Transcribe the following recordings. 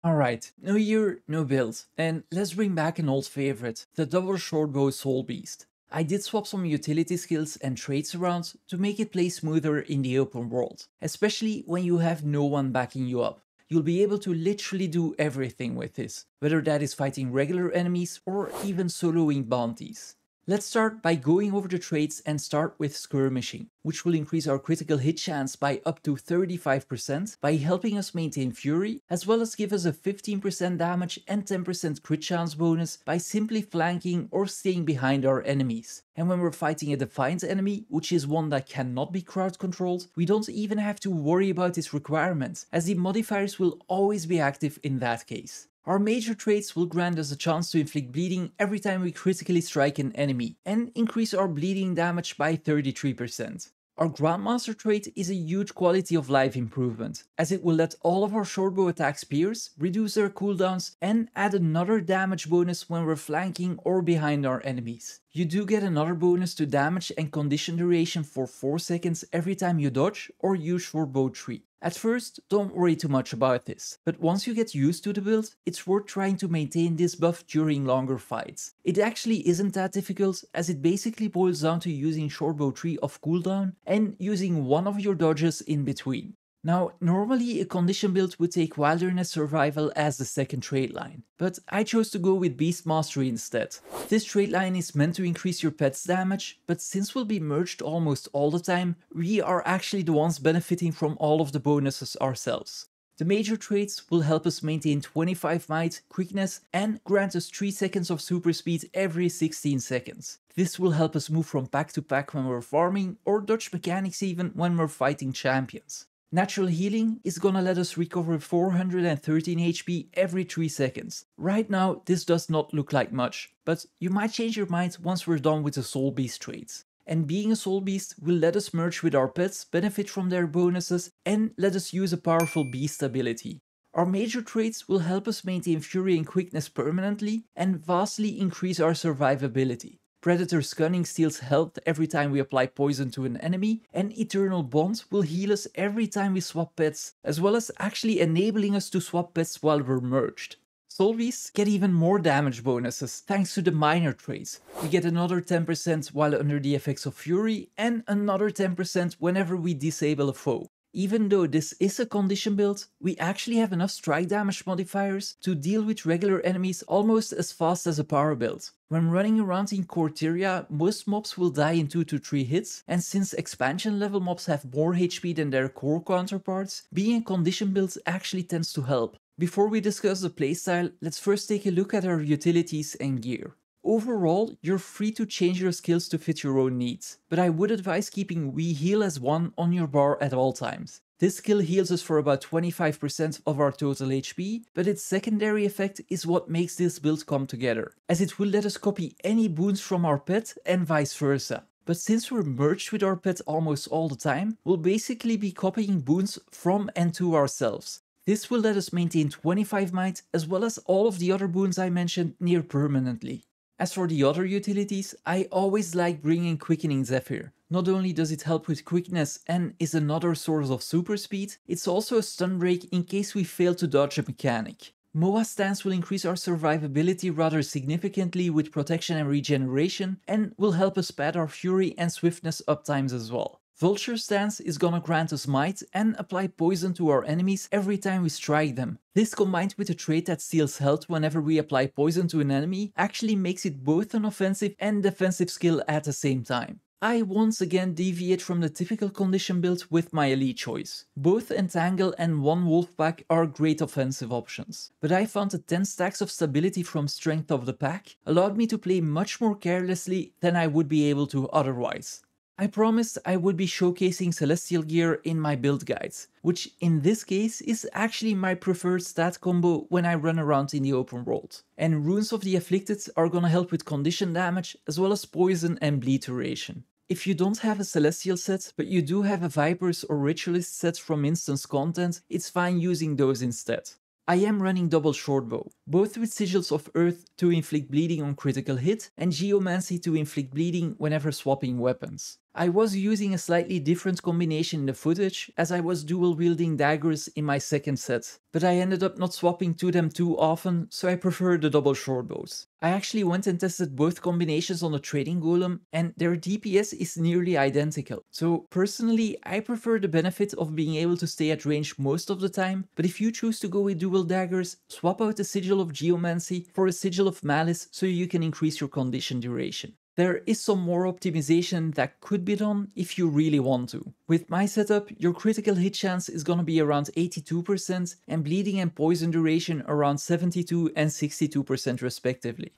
Alright, new year, new build, and let's bring back an old favorite, the double Shortbow SOULBEAST. I did swap some utility skills and traits around to make it play smoother in the open world, especially when you have no one backing you up. You'll be able to literally do everything with this, whether that is fighting regular enemies or even soloing bounties. Let's start by going over the traits and start with skirmishing, which will increase our critical hit chance by up to 35% by helping us maintain fury, as well as give us a 15% damage and 10% crit chance bonus by simply flanking or staying behind our enemies. And when we're fighting a defiant enemy, which is one that cannot be crowd controlled, we don't even have to worry about this requirement, as the modifiers will always be active in that case. Our major traits will grant us a chance to inflict bleeding every time we critically strike an enemy, and increase our bleeding damage by 33%. Our Grandmaster trait is a huge quality of life improvement, as it will let all of our shortbow attacks pierce, reduce their cooldowns, and add another damage bonus when we're flanking or behind our enemies. You do get another bonus to damage and condition duration for 4 seconds every time you dodge or use Shortbow 3. At first, don't worry too much about this, but once you get used to the build, it's worth trying to maintain this buff during longer fights. It actually isn't that difficult, as it basically boils down to using Shortbow 3 off cooldown and using one of your dodges in between. Now, normally a condition build would take Wilderness Survival as the second trait line, but I chose to go with Beastmastery instead. This trait line is meant to increase your pet's damage, but since we'll be merged almost all the time, we are actually the ones benefiting from all of the bonuses ourselves. The major traits will help us maintain 25 might, quickness, and grant us 3 seconds of super speed every 16 seconds. This will help us move from pack to pack when we're farming, or dodge mechanics even when we're fighting champions. Natural healing is gonna let us recover 413 HP every 3 seconds. Right now, this does not look like much, but you might change your mind once we're done with the Soul Beast traits. And being a Soul Beast will let us merge with our pets, benefit from their bonuses, and let us use a powerful beast ability. Our major traits will help us maintain fury and quickness permanently, and vastly increase our survivability. Predator's Cunning steals health every time we apply poison to an enemy, and Eternal Bond will heal us every time we swap pets, as well as actually enabling us to swap pets while we're merged. Soul Beasts get even more damage bonuses thanks to the minor traits. We get another 10% while under the effects of Fury, and another 10% whenever we disable a foe. Even though this is a condition build, we actually have enough strike damage modifiers to deal with regular enemies almost as fast as a power build. When running around in Corteria, most mobs will die in 2 to 3 hits, and since expansion level mobs have more HP than their core counterparts, being a condition build actually tends to help. Before we discuss the playstyle, let's first take a look at our utilities and gear. Overall, you're free to change your skills to fit your own needs, but I would advise keeping We Heal as 1 on your bar at all times. This skill heals us for about 25% of our total HP, but its secondary effect is what makes this build come together, as it will let us copy any boons from our pet and vice versa. But since we're merged with our pet almost all the time, we'll basically be copying boons from and to ourselves. This will let us maintain 25 might as well as all of the other boons I mentioned near permanently. As for the other utilities, I always like bringing Quickening Zephyr. Not only does it help with quickness and is another source of super speed, it's also a stun break in case we fail to dodge a mechanic. Moa Stance will increase our survivability rather significantly with protection and regeneration, and will help us pad our fury and swiftness uptimes as well. Vulture Stance is gonna grant us might and apply poison to our enemies every time we strike them. This combined with a trait that steals health whenever we apply poison to an enemy actually makes it both an offensive and defensive skill at the same time. I once again deviate from the typical condition build with my elite choice. Both Entangle and One Wolfpack are great offensive options, but I found the 10 stacks of stability from Strength of the Pack allowed me to play much more carelessly than I would be able to otherwise. I promised I would be showcasing Celestial gear in my build guides, which in this case is actually my preferred stat combo when I run around in the open world. And Runes of the Afflicted are gonna help with condition damage as well as poison and bleed duration. If you don't have a Celestial set, but you do have a Vipers or Ritualist set from instance content, it's fine using those instead. I am running double Shortbow, both with Sigils of Earth to inflict bleeding on critical hit and Geomancy to inflict bleeding whenever swapping weapons. I was using a slightly different combination in the footage, as I was dual wielding daggers in my second set, but I ended up not swapping to them too often, so I prefer the double shortbows. I actually went and tested both combinations on the trading golem, and their DPS is nearly identical. So personally, I prefer the benefit of being able to stay at range most of the time, but if you choose to go with dual daggers, swap out the Sigil of Geomancy for a Sigil of Malice so you can increase your condition duration. There is some more optimization that could be done if you really want to. With my setup, your critical hit chance is gonna be around 82% and bleeding and poison duration around 72 and 62% respectively.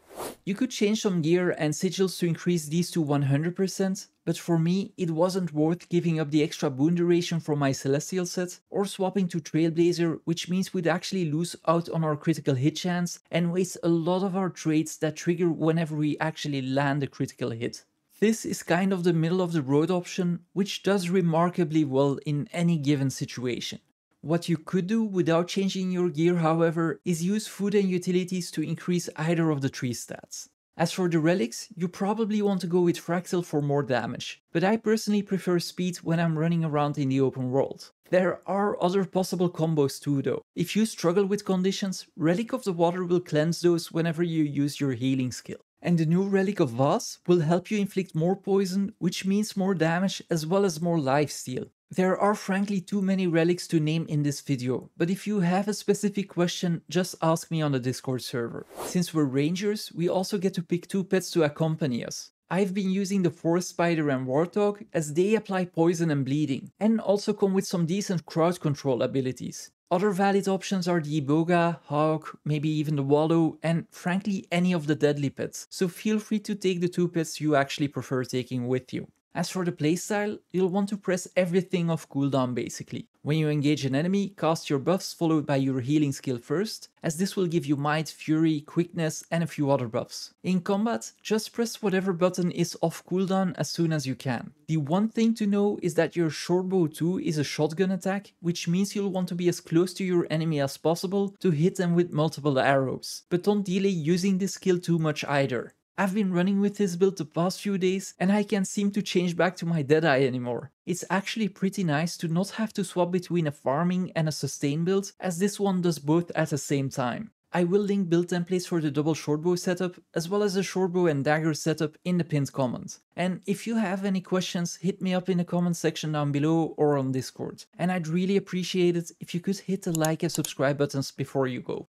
You could change some gear and sigils to increase these to 100%, but for me it wasn't worth giving up the extra boon duration from my Celestial set or swapping to Trailblazer, which means we'd actually lose out on our critical hit chance and waste a lot of our traits that trigger whenever we actually land a critical hit. This is kind of the middle of the road option, which does remarkably well in any given situation. What you could do without changing your gear, however, is use food and utilities to increase either of the 3 stats. As for the relics, you probably want to go with Fractal for more damage, but I personally prefer speed when I'm running around in the open world. There are other possible combos too though. If you struggle with conditions, Relic of the Water will cleanse those whenever you use your healing skill. And the new Relic of Vase will help you inflict more poison, which means more damage as well as more lifesteal. There are frankly too many relics to name in this video, but if you have a specific question, just ask me on the Discord server. Since we're rangers, we also get to pick 2 pets to accompany us. I've been using the Forest Spider and Warthog as they apply poison and bleeding, and also come with some decent crowd control abilities. Other valid options are the Iboga, Hawk, maybe even the Wallow, and frankly any of the deadly pets, so feel free to take the 2 pets you actually prefer taking with you. As for the playstyle, you'll want to press everything off cooldown basically. When you engage an enemy, cast your buffs followed by your healing skill first, as this will give you might, fury, quickness and a few other buffs. In combat, just press whatever button is off cooldown as soon as you can. The one thing to know is that your Shortbow 2 is a shotgun attack, which means you'll want to be as close to your enemy as possible to hit them with multiple arrows. But don't delay using this skill too much either. I've been running with this build the past few days and I can't seem to change back to my Deadeye anymore. It's actually pretty nice to not have to swap between a farming and a sustain build, as this one does both at the same time. I will link build templates for the double shortbow setup as well as the shortbow and dagger setup in the pinned comment. And if you have any questions, hit me up in the comment section down below or on Discord. And I'd really appreciate it if you could hit the like and subscribe buttons before you go.